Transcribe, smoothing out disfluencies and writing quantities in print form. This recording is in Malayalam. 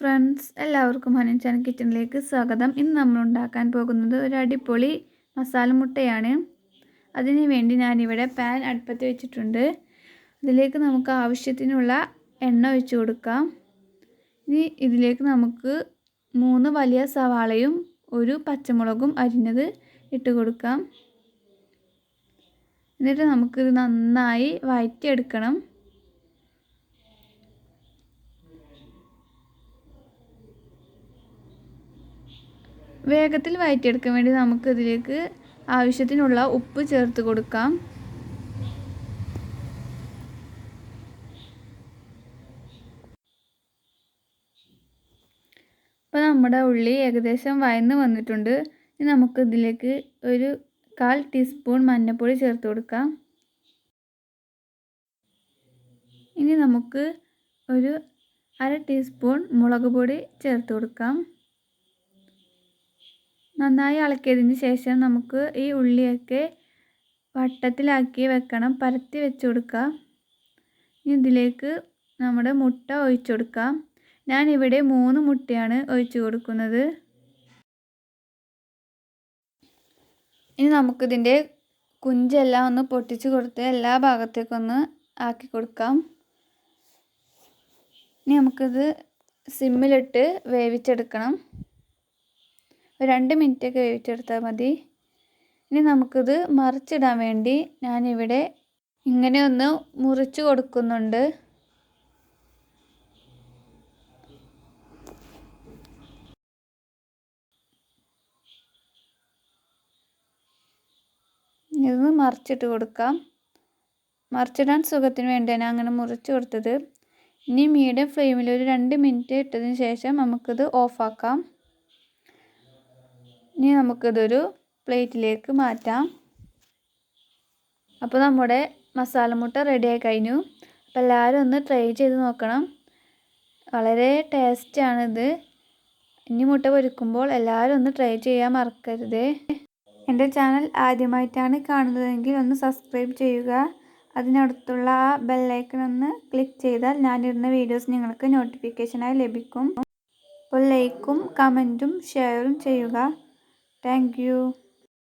ഫ്രണ്ട്സ്, എല്ലാവർക്കും ഹനിൻഷാൻ കിച്ചണിലേക്ക് സ്വാഗതം. ഇന്ന് നമ്മൾ ഉണ്ടാക്കാൻ പോകുന്നത് ഒരു അടിപൊളി മസാല മുട്ടയാണ്. അതിനു വേണ്ടി ഞാനിവിടെ പാൻ അടുപ്പത്ത് വെച്ചിട്ടുണ്ട്. അതിലേക്ക് നമുക്ക് ആവശ്യത്തിനുള്ള എണ്ണ ഒഴിച്ചു കൊടുക്കാം. ഇനി ഇതിലേക്ക് നമുക്ക് 3 വലിയ സവാളയും ഒരു പച്ചമുളകും അരിഞ്ഞത് ഇട്ട് കൊടുക്കാം. എന്നിട്ട് നമുക്കിത് നന്നായി വഴറ്റിയെടുക്കണം. വേഗത്തിൽ വഴറ്റിയെടുക്കാൻ വേണ്ടി നമുക്ക് ഇതിലേക്ക് ആവശ്യത്തിനുള്ള ഉപ്പ് ചേർത്ത് കൊടുക്കാം. അപ്പോൾ നമ്മുടെ ഉള്ളി ഏകദേശം വഴന്ന് വന്നിട്ടുണ്ട്. ഇനി നമുക്ക് ഇതിലേക്ക് ഒരു 1/4 ടീസ്പൂൺ മഞ്ഞൾപ്പൊടി ചേർത്ത് കൊടുക്കാം. ഇനി നമുക്ക് ഒരു 1/2 ടീസ്പൂൺ മുളക് പൊടി ചേർത്ത് കൊടുക്കാം. നന്നായി ഇളക്കിയതിന് ശേഷം നമുക്ക് ഈ ഉള്ളിയൊക്കെ വട്ടത്തിലാക്കി വെക്കണം, പരത്തി വെച്ച് കൊടുക്കാം. ഇതിലേക്ക് നമ്മുടെ മുട്ട ഒഴിച്ചു കൊടുക്കാം. ഞാനിവിടെ 3 മുട്ടയാണ് ഒഴിച്ചു കൊടുക്കുന്നത്. ഇനി നമുക്കിതിൻ്റെ കുഞ്ചെല്ലാം ഒന്ന് പൊട്ടിച്ച് കൊടുത്ത് എല്ലാ ഭാഗത്തേക്കൊന്ന് ആക്കി കൊടുക്കാം. ഇനി നമുക്കിത് സിമ്മിലിട്ട് വേവിച്ചെടുക്കണം. 2 മിനിറ്റൊക്കെ വേവിച്ചെടുത്താൽ മതി. ഇനി നമുക്കിത് മറിച്ചിടാൻ വേണ്ടി ഞാനിവിടെ ഇങ്ങനെ ഒന്ന് മുറിച്ച് കൊടുക്കുന്നുണ്ട്. ഇത് മറിച്ചിട്ട് കൊടുക്കാം. മറിച്ചിടാൻ സുഖത്തിന് വേണ്ടിയാണ് അങ്ങനെ മുറിച്ച് കൊടുത്തത്. ഇനി മീഡിയം ഫ്ലെയിമിൽ ഒരു 2 മിനിറ്റ് ഇട്ടതിന് ശേഷം നമുക്കിത് ഓഫാക്കാം. ഇനി നമുക്കിതൊരു പ്ലേറ്റിലേക്ക് മാറ്റാം. അപ്പോൾ നമ്മുടെ മസാല മുട്ട റെഡിയായി കഴിഞ്ഞു. അപ്പോൾ എല്ലാവരും ഒന്ന് ട്രൈ ചെയ്ത് നോക്കണം. വളരെ ടേസ്റ്റാണിത്. ഇനി മുട്ട പൊരിക്കുമ്പോൾ എല്ലാവരും ഒന്ന് ട്രൈ ചെയ്യാൻ മറക്കരുത്. എൻ്റെ ചാനൽ ആദ്യമായിട്ടാണ് കാണുന്നതെങ്കിൽ ഒന്ന് സബ്സ്ക്രൈബ് ചെയ്യുക. അതിനടുത്തുള്ള ആ ബെല്ലൈക്കൺ ഒന്ന് ക്ലിക്ക് ചെയ്താൽ ഞാനിടുന്ന വീഡിയോസ് നിങ്ങൾക്ക് നോട്ടിഫിക്കേഷനായി ലഭിക്കും. അപ്പോൾ ലൈക്കും കമൻറ്റും ഷെയറും ചെയ്യുക. Thank you.